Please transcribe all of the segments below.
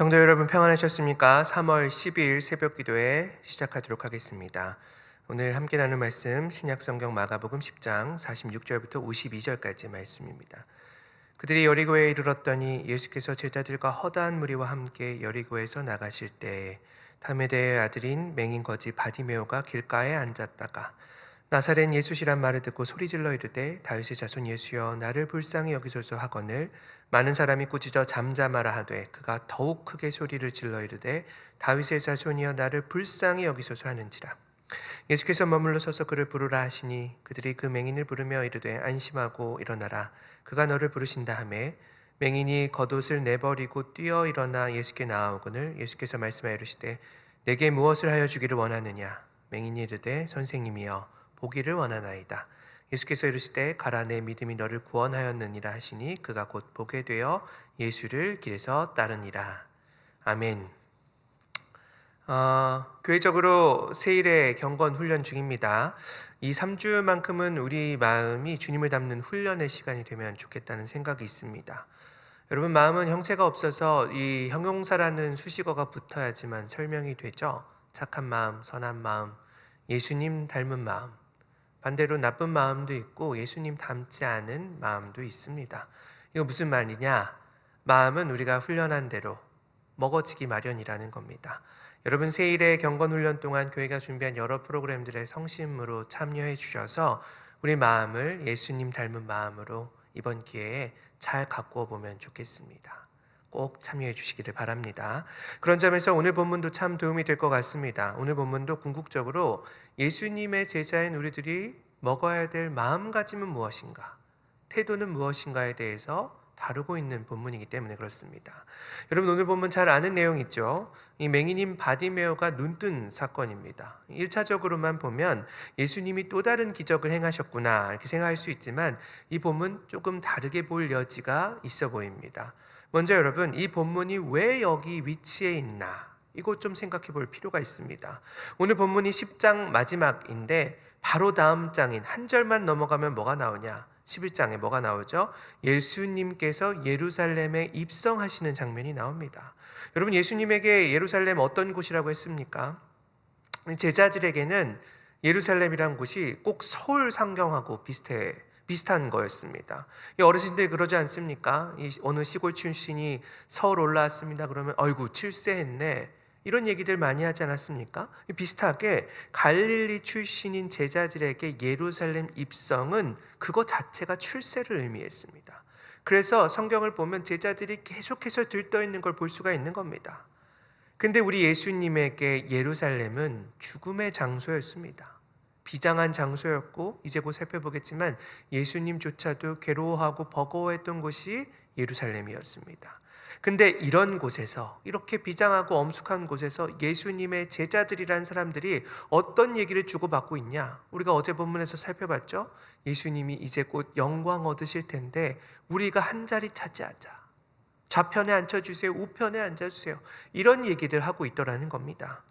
성도 여러분 평안하셨습니까? 3월 12일 새벽 기도회 시작하도록 하겠습니다. 오늘 함께 나눌 말씀 신약성경 마가복음 10장 46절부터 52절까지 말씀입니다. 그들이 여리고에 이르렀더니 예수께서 제자들과 허다한 무리와 함께 여리고에서 나가실 때에 다메데의 아들인 맹인 거지 바디메오가 길가에 앉았다가 나사렛 예수시란 말을 듣고 소리질러 이르되 다윗의 자손 예수여 나를 불쌍히 여기소서 하거늘 많은 사람이 꾸짖어 잠잠하라 하되 그가 더욱 크게 소리를 질러 이르되 다윗의 자손이여 나를 불쌍히 여기소서 하는지라. 예수께서 머물러 서서 그를 부르라 하시니 그들이 그 맹인을 부르며 이르되 안심하고 일어나라 그가 너를 부르신다 하매 맹인이 겉옷을 내버리고 뛰어 일어나 예수께 나아오거늘 예수께서 말씀하여 이르시되 내게 무엇을 하여 주기를 원하느냐. 맹인이 이르되 선생님이여 보기를 원하나이다. 예수께서 이르시되 가라 내 믿음이 너를 구원하였느니라 하시니 그가 곧 보게 되어 예수를 길에서 따르니라. 아멘. 교회적으로 세일의 경건 훈련 중입니다. 이 3주만큼은 우리 마음이 주님을 닮는 훈련의 시간이 되면 좋겠다는 생각이 있습니다. 여러분, 마음은 형체가 없어서 이 형용사라는 수식어가 붙어야지만 설명이 되죠. 착한 마음, 선한 마음, 예수님 닮은 마음. 반대로 나쁜 마음도 있고 예수님 닮지 않은 마음도 있습니다. 이거 무슨 말이냐? 마음은 우리가 훈련한 대로 먹어지기 마련이라는 겁니다. 여러분, 세일의 경건훈련 동안 교회가 준비한 여러 프로그램들에 성심으로 참여해 주셔서 우리 마음을 예수님 닮은 마음으로 이번 기회에 잘 가꾸어 보면 좋겠습니다. 꼭 참여해 주시기를 바랍니다. 그런 점에서 오늘 본문도 참 도움이 될 것 같습니다. 오늘 본문도 궁극적으로 예수님의 제자인 우리들이 먹어야 될 마음가짐은 무엇인가, 태도는 무엇인가에 대해서 다루고 있는 본문이기 때문에 그렇습니다. 여러분, 오늘 본문 잘 아는 내용 있죠? 이 맹인인 바디메오가 눈뜬 사건입니다. 1차적으로만 보면 예수님이 또 다른 기적을 행하셨구나 이렇게 생각할 수 있지만 이 본문 조금 다르게 볼 여지가 있어 보입니다. 먼저 여러분, 이 본문이 왜 여기 위치해 있나 이거 좀 생각해 볼 필요가 있습니다. 오늘 본문이 10장 마지막인데 바로 다음 장인 한 절만 넘어가면 뭐가 나오냐? 11장에 뭐가 나오죠? 예수님께서 예루살렘에 입성하시는 장면이 나옵니다. 여러분, 예수님에게 예루살렘 어떤 곳이라고 했습니까? 제자들에게는 예루살렘이란 곳이 꼭 서울 상경하고 비슷한 거였습니다. 어르신들 그러지 않습니까? 어느 시골 출신이 서울 올라왔습니다. 그러면 어이구 칠세했네. 이런 얘기들 많이 하지 않았습니까? 비슷하게 갈릴리 출신인 제자들에게 예루살렘 입성은 그것 자체가 출세를 의미했습니다. 그래서 성경을 보면 제자들이 계속해서 들떠있는 걸 볼 수가 있는 겁니다. 근데 우리 예수님에게 예루살렘은 죽음의 장소였습니다. 비장한 장소였고 이제 곧 살펴보겠지만 예수님조차도 괴로워하고 버거워했던 곳이 예루살렘이었습니다. 근데 이런 곳에서, 이렇게 비장하고 엄숙한 곳에서 예수님의 제자들이란 사람들이 어떤 얘기를 주고받고 있냐? 우리가 어제 본문에서 살펴봤죠? 예수님이 이제 곧 영광 얻으실 텐데 우리가 한 자리 차지하자. 좌편에 앉혀주세요. 우편에 앉아주세요. 이런 얘기들 하고 있더라는 겁니다.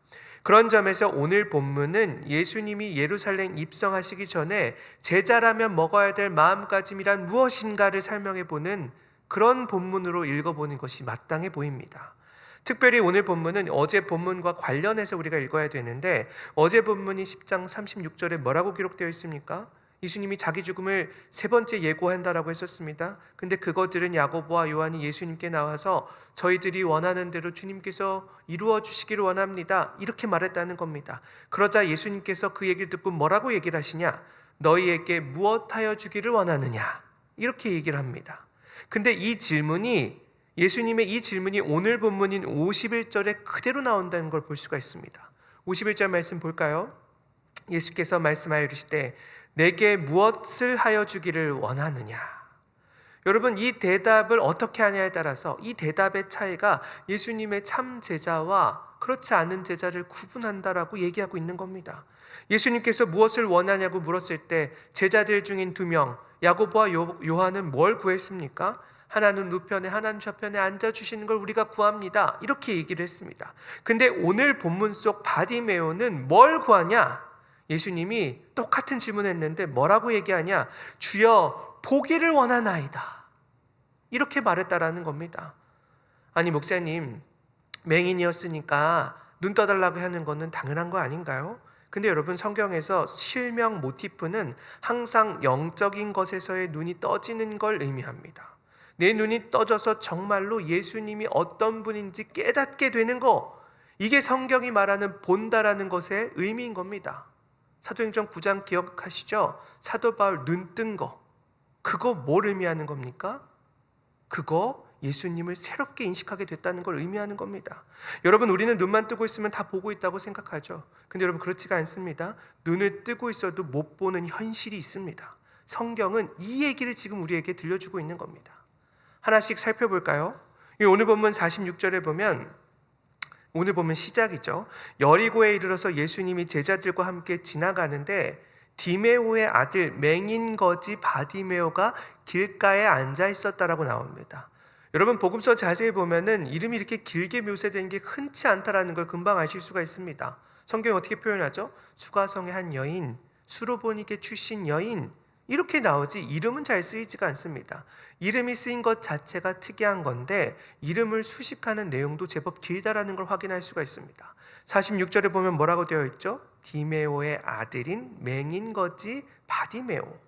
그런 점에서 오늘 본문은 예수님이 예루살렘 입성하시기 전에 제자라면 먹어야 될 마음가짐이란 무엇인가를 설명해보는 그런 본문으로 읽어보는 것이 마땅해 보입니다. 특별히 오늘 본문은 어제 본문과 관련해서 우리가 읽어야 되는데 어제 본문이 10장 36절에 뭐라고 기록되어 있습니까? 예수님이 자기 죽음을 세 번째 예고한다라고 했었습니다. 근데 그것들은 야고보와 요한이 예수님께 나와서 저희들이 원하는 대로 주님께서 이루어 주시기를 원합니다 이렇게 말했다는 겁니다. 그러자 예수님께서 그 얘기를 듣고 뭐라고 얘기를 하시냐? 너희에게 무엇하여 주기를 원하느냐 이렇게 얘기를 합니다. 근데 예수님의 이 질문이 오늘 본문인 51절에 그대로 나온다는 걸 볼 수가 있습니다. 51절 말씀 볼까요? 예수께서 말씀하여 이르시되 내게 무엇을 하여 주기를 원하느냐. 여러분, 이 대답을 어떻게 하냐에 따라서 이 대답의 차이가 예수님의 참 제자와 그렇지 않은 제자를 구분한다라고 얘기하고 있는 겁니다. 예수님께서 무엇을 원하냐고 물었을 때 제자들 중인 2명 야고보와 요한은 뭘 구했습니까? 하나는 우편에 하나는 좌편에 앉아주시는 걸 우리가 구합니다 이렇게 얘기를 했습니다. 근데 오늘 본문 속 바디메오는 뭘 구하냐? 예수님이 똑같은 질문했는데 뭐라고 얘기하냐? 주여 보기를 원하나이다 이렇게 말했다라는 겁니다. 아니 목사님, 맹인이었으니까 눈 떠달라고 하는 거는 당연한 거 아닌가요? 근데 여러분, 성경에서 실명 모티프는 항상 영적인 것에서의 눈이 떠지는 걸 의미합니다. 내 눈이 떠져서 정말로 예수님이 어떤 분인지 깨닫게 되는 거, 이게 성경이 말하는 본다라는 것의 의미인 겁니다. 사도행전 9장 기억하시죠? 사도 바울 눈 뜬 거, 그거 뭘 의미하는 겁니까? 그거 예수님을 새롭게 인식하게 됐다는 걸 의미하는 겁니다. 여러분, 우리는 눈만 뜨고 있으면 다 보고 있다고 생각하죠. 근데 여러분, 그렇지가 않습니다. 눈을 뜨고 있어도 못 보는 현실이 있습니다. 성경은 이 얘기를 지금 우리에게 들려주고 있는 겁니다. 하나씩 살펴볼까요? 오늘 본문 46절에 보면, 오늘 보면 시작이죠. 여리고에 이르러서 예수님이 제자들과 함께 지나가는데 디메오의 아들 맹인 거지 바디메오가 길가에 앉아 있었다라고 나옵니다. 여러분, 복음서 자세히 보면은 이름이 이렇게 길게 묘사된 게 흔치 않다라는 걸 금방 아실 수가 있습니다. 성경이 어떻게 표현하죠? 수가성의 한 여인, 수로보니게 출신 여인, 이렇게 나오지 이름은 잘 쓰이지가 않습니다. 이름이 쓰인 것 자체가 특이한 건데 이름을 수식하는 내용도 제법 길다라는 걸 확인할 수가 있습니다. 46절에 보면 뭐라고 되어 있죠? 디메오의 아들인 맹인 거지 바디메오.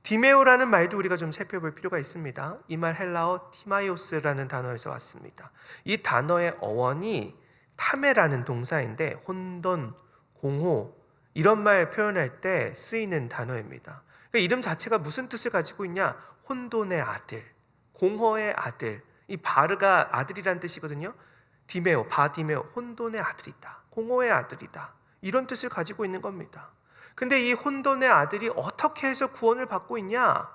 디메오라는 말도 우리가 좀 살펴볼 필요가 있습니다. 이 말 헬라어 티마이오스라는 단어에서 왔습니다. 이 단어의 어원이 타메라는 동사인데 혼돈, 공호 이런 말 표현할 때 쓰이는 단어입니다. 그러니까 이름 자체가 무슨 뜻을 가지고 있냐? 혼돈의 아들, 공허의 아들. 이 바르가 아들이란 뜻이거든요. 디메오, 바디메오, 혼돈의 아들이다, 공허의 아들이다, 이런 뜻을 가지고 있는 겁니다. 근데 이 혼돈의 아들이 어떻게 해서 구원을 받고 있냐?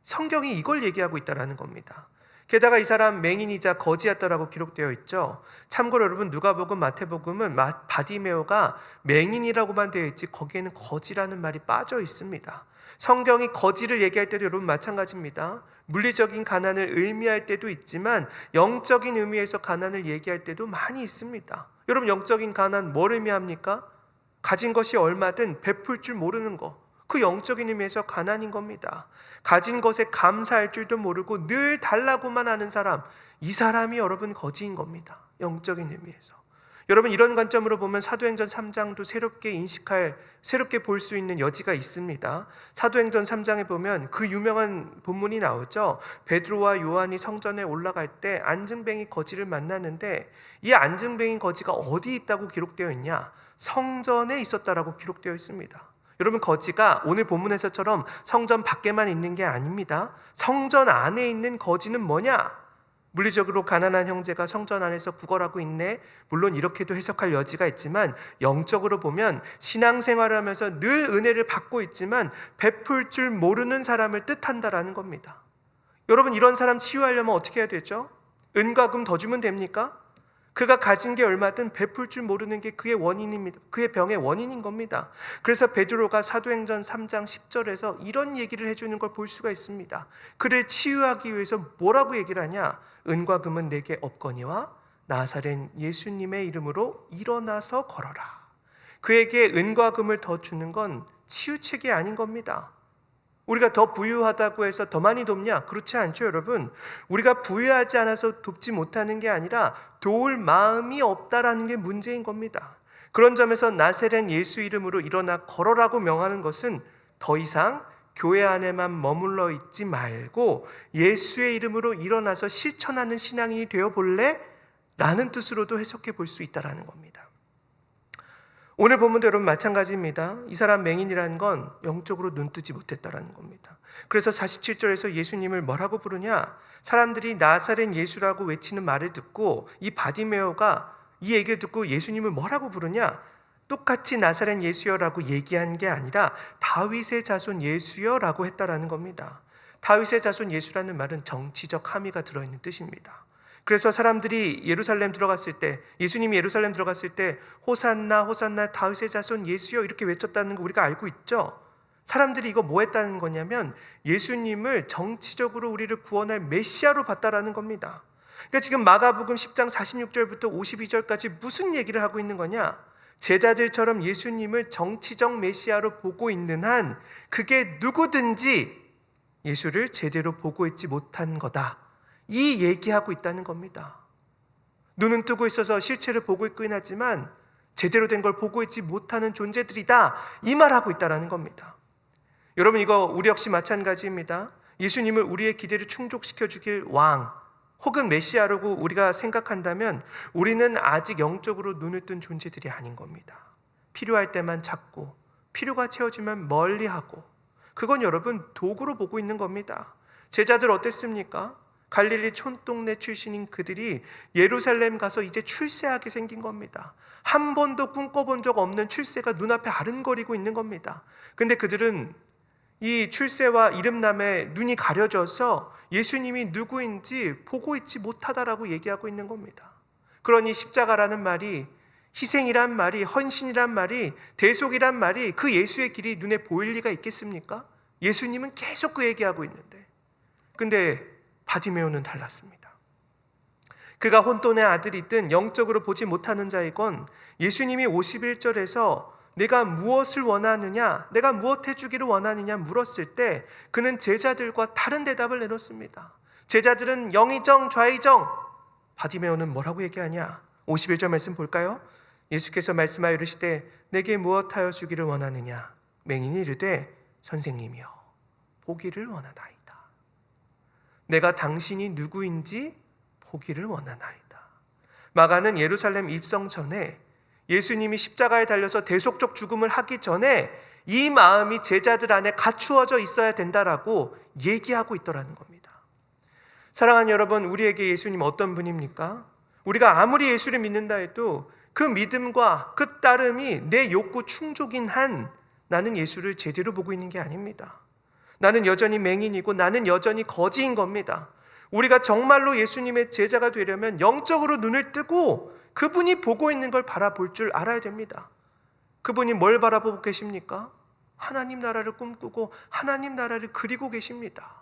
성경이 이걸 얘기하고 있다는 겁니다. 게다가 이 사람 맹인이자 거지였다라고 기록되어 있죠. 참고로 여러분, 누가복음, 마태복음은 바디메오가 맹인이라고만 되어 있지 거기에는 거지라는 말이 빠져 있습니다. 성경이 거지를 얘기할 때도 여러분 마찬가지입니다. 물리적인 가난을 의미할 때도 있지만 영적인 의미에서 가난을 얘기할 때도 많이 있습니다. 여러분, 영적인 가난 뭘 의미합니까? 가진 것이 얼마든 베풀 줄 모르는 거, 그 영적인 의미에서 가난인 겁니다. 가진 것에 감사할 줄도 모르고 늘 달라고만 하는 사람, 이 사람이 여러분 거지인 겁니다. 영적인 의미에서. 여러분, 이런 관점으로 보면 사도행전 3장도 새롭게 볼 수 있는 여지가 있습니다. 사도행전 3장에 보면 그 유명한 본문이 나오죠. 베드로와 요한이 성전에 올라갈 때 안증뱅이 거지를 만나는데 이 안증뱅이 거지가 어디 있다고 기록되어 있냐? 성전에 있었다라고 기록되어 있습니다. 여러분, 거지가 오늘 본문에서처럼 성전 밖에만 있는 게 아닙니다. 성전 안에 있는 거지는 뭐냐? 물리적으로 가난한 형제가 성전 안에서 구걸하고 있네. 물론 이렇게도 해석할 여지가 있지만 영적으로 보면 신앙생활을 하면서 늘 은혜를 받고 있지만 베풀 줄 모르는 사람을 뜻한다라는 겁니다. 여러분, 이런 사람 치유하려면 어떻게 해야 되죠? 은과 금 더 주면 됩니까? 그가 가진 게 얼마든 베풀 줄 모르는 게 그의 원인입니다. 그의 병의 원인인 겁니다. 그래서 베드로가 사도행전 3장 10절에서 이런 얘기를 해주는 걸 볼 수가 있습니다. 그를 치유하기 위해서 뭐라고 얘기를 하냐? 은과 금은 내게 없거니와 나사렛 예수님의 이름으로 일어나서 걸어라. 그에게 은과 금을 더 주는 건 치유책이 아닌 겁니다. 우리가 더 부유하다고 해서 더 많이 돕냐? 그렇지 않죠, 여러분. 우리가 부유하지 않아서 돕지 못하는 게 아니라 도울 마음이 없다라는 게 문제인 겁니다. 그런 점에서 나사렛 예수 이름으로 일어나 걸어라고 명하는 것은 더 이상 교회 안에만 머물러 있지 말고 예수의 이름으로 일어나서 실천하는 신앙인이 되어볼래? 라는 뜻으로도 해석해 볼 수 있다는 겁니다. 오늘 본문도 여러분 마찬가지입니다. 이 사람 맹인이라는 건 영적으로 눈뜨지 못했다는 겁니다. 그래서 47절에서 예수님을 뭐라고 부르냐? 사람들이 나사렛 예수라고 외치는 말을 듣고 이 바디메오가 이 얘기를 듣고 예수님을 뭐라고 부르냐? 똑같이 나사렛 예수여라고 얘기한 게 아니라 다윗의 자손 예수여라고 했다라는 겁니다. 다윗의 자손 예수라는 말은 정치적 함의가 들어있는 뜻입니다. 그래서 사람들이 예루살렘 들어갔을 때, 예수님이 예루살렘 들어갔을 때 호산나 호산나 다윗의 자손 예수여 이렇게 외쳤다는 거 우리가 알고 있죠. 사람들이 이거 뭐 했다는 거냐면 예수님을 정치적으로 우리를 구원할 메시아로 봤다라는 겁니다. 그러니까 지금 마가복음 10장 46절부터 52절까지 무슨 얘기를 하고 있는 거냐? 제자들처럼 예수님을 정치적 메시아로 보고 있는 한 그게 누구든지 예수를 제대로 보고 있지 못한 거다, 이 얘기하고 있다는 겁니다. 눈은 뜨고 있어서 실체를 보고 있긴 하지만 제대로 된 걸 보고 있지 못하는 존재들이다, 이 말하고 있다는 겁니다. 여러분, 이거 우리 역시 마찬가지입니다. 예수님을 우리의 기대를 충족시켜 주길 왕 혹은 메시아라고 우리가 생각한다면 우리는 아직 영적으로 눈을 뜬 존재들이 아닌 겁니다. 필요할 때만 찾고 필요가 채워지면 멀리하고, 그건 여러분 도구로 보고 있는 겁니다. 제자들 어땠습니까? 갈릴리 촌동네 출신인 그들이 예루살렘 가서 이제 출세하게 생긴 겁니다. 한 번도 꿈꿔본 적 없는 출세가 눈앞에 아른거리고 있는 겁니다. 근데 그들은 이 출세와 이름남에 눈이 가려져서 예수님이 누구인지 보고 있지 못하다라고 얘기하고 있는 겁니다. 그러니 십자가라는 말이, 희생이란 말이, 헌신이란 말이, 대속이란 말이 그 예수의 길이 눈에 보일 리가 있겠습니까? 예수님은 계속 그 얘기하고 있는데. 근데 바디메오는 달랐습니다. 그가 혼돈의 아들이든 영적으로 보지 못하는 자이건 예수님이 51절에서 내가 무엇을 원하느냐, 내가 무엇 해주기를 원하느냐 물었을 때 그는 제자들과 다른 대답을 내놓습니다. 제자들은 영의정 좌의정, 바디메오는 뭐라고 얘기하냐? 51절 말씀 볼까요? 예수께서 말씀하여 이르시되 내게 무엇하여 주기를 원하느냐? 맹인이 이르되 선생님이여 보기를 원하나이다. 내가 당신이 누구인지 보기를 원하나이다. 마가는 예루살렘 입성 전에 예수님이 십자가에 달려서 대속적 죽음을 하기 전에 이 마음이 제자들 안에 갖추어져 있어야 된다라고 얘기하고 있더라는 겁니다. 사랑하는 여러분, 우리에게 예수님 어떤 분입니까? 우리가 아무리 예수를 믿는다 해도 그 믿음과 그 따름이 내 욕구 충족인 한 나는 예수를 제대로 보고 있는 게 아닙니다. 나는 여전히 맹인이고 나는 여전히 거지인 겁니다. 우리가 정말로 예수님의 제자가 되려면 영적으로 눈을 뜨고 그분이 보고 있는 걸 바라볼 줄 알아야 됩니다. 그분이 뭘 바라보고 계십니까? 하나님 나라를 꿈꾸고 하나님 나라를 그리고 계십니다.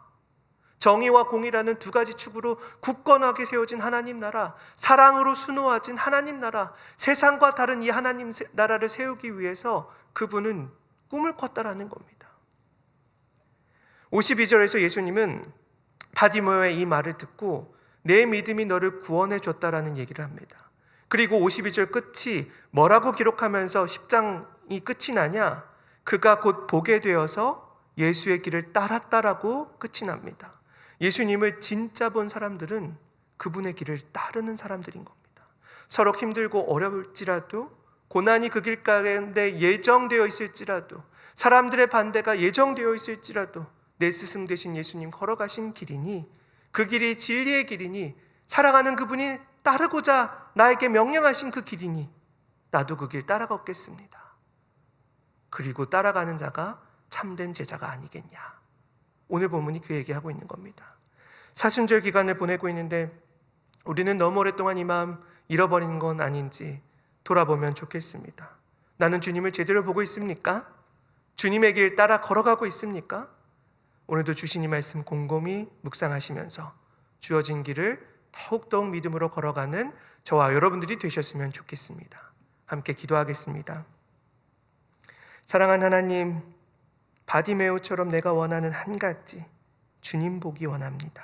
정의와 공의라는 두 가지 축으로 굳건하게 세워진 하나님 나라, 사랑으로 수놓아진 하나님 나라, 세상과 다른 이 하나님 나라를 세우기 위해서 그분은 꿈을 꿨다라는 겁니다. 52절에서 예수님은 바디메오의 이 말을 듣고 내 믿음이 너를 구원해 줬다라는 얘기를 합니다. 그리고 52절 끝이 뭐라고 기록하면서 10장이 끝이 나냐? 그가 곧 보게 되어서 예수의 길을 따랐다라고 끝이 납니다. 예수님을 진짜 본 사람들은 그분의 길을 따르는 사람들인 겁니다. 서로 힘들고 어려울지라도, 고난이 그 길 가운데 예정되어 있을지라도, 사람들의 반대가 예정되어 있을지라도 내 스승 되신 예수님 걸어가신 길이니, 그 길이 진리의 길이니, 사랑하는 그분이 따르고자 나에게 명령하신 그 길이니 나도 그 길 따라가겠습니다. 그리고 따라가는 자가 참된 제자가 아니겠냐. 오늘 본문이 그 얘기하고 있는 겁니다. 사순절 기간을 보내고 있는데 우리는 너무 오랫동안 이 마음 잃어버린 건 아닌지 돌아보면 좋겠습니다. 나는 주님을 제대로 보고 있습니까? 주님의 길 따라 걸어가고 있습니까? 오늘도 주신 이 말씀 곰곰이 묵상하시면서 주어진 길을 더욱더욱 믿음으로 걸어가는 저와 여러분들이 되셨으면 좋겠습니다. 함께 기도하겠습니다. 사랑하는 하나님, 바디메오처럼 내가 원하는 한 가지, 주님 보기 원합니다.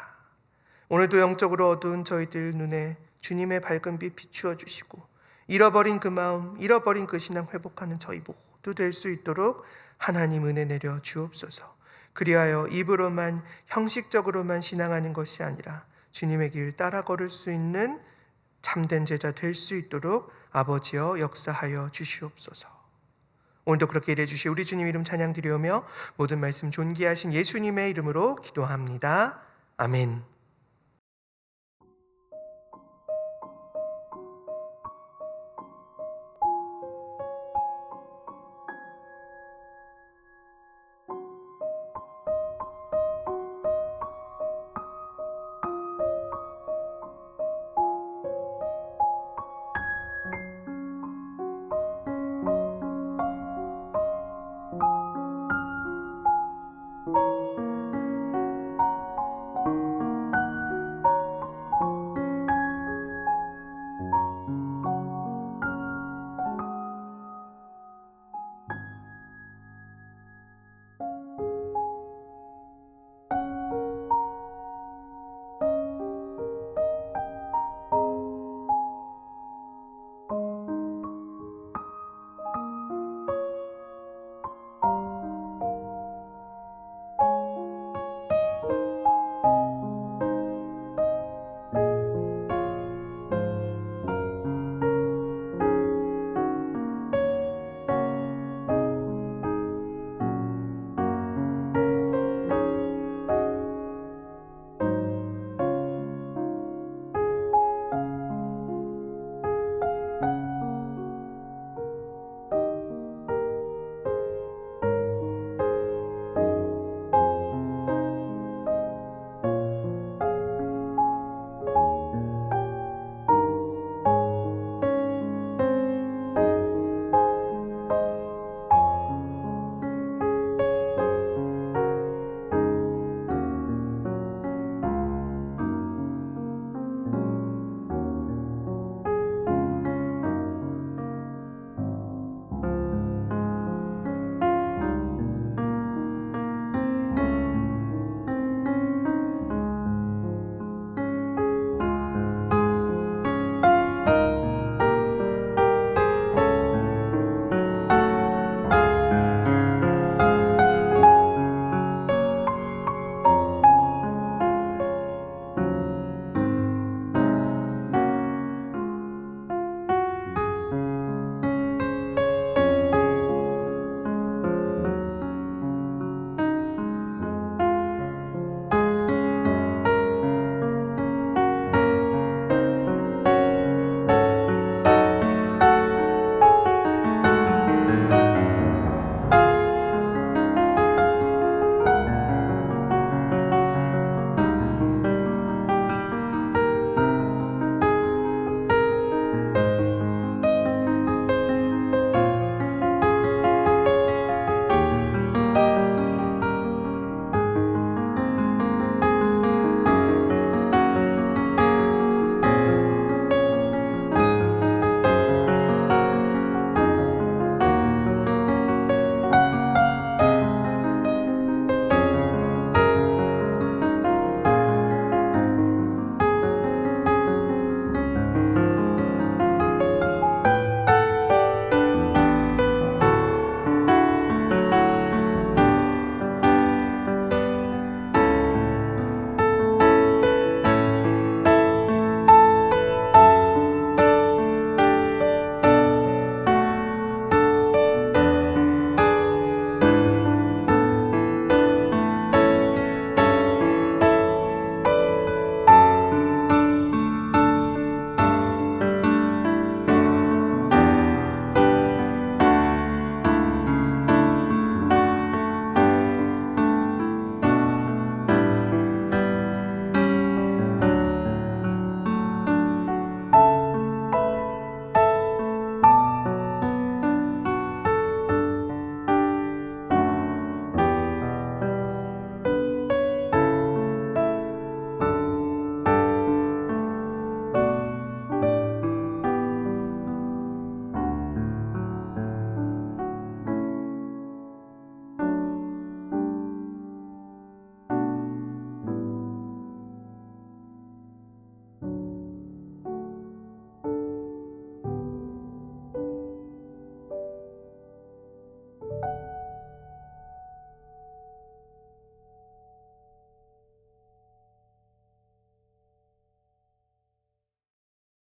오늘도 영적으로 어두운 저희들 눈에 주님의 밝은 빛 비추어 주시고 잃어버린 그 마음, 잃어버린 그 신앙 회복하는 저희 모두 될 수 있도록 하나님 은혜 내려 주옵소서. 그리하여 입으로만 형식적으로만 신앙하는 것이 아니라 주님의 길 따라 걸을 수 있는 참된 제자 될 수 있도록 아버지여 역사하여 주시옵소서. 오늘도 그렇게 일해 주시 우리 주님 이름 찬양 드리오며 모든 말씀 존귀하신 예수님의 이름으로 기도합니다. 아멘.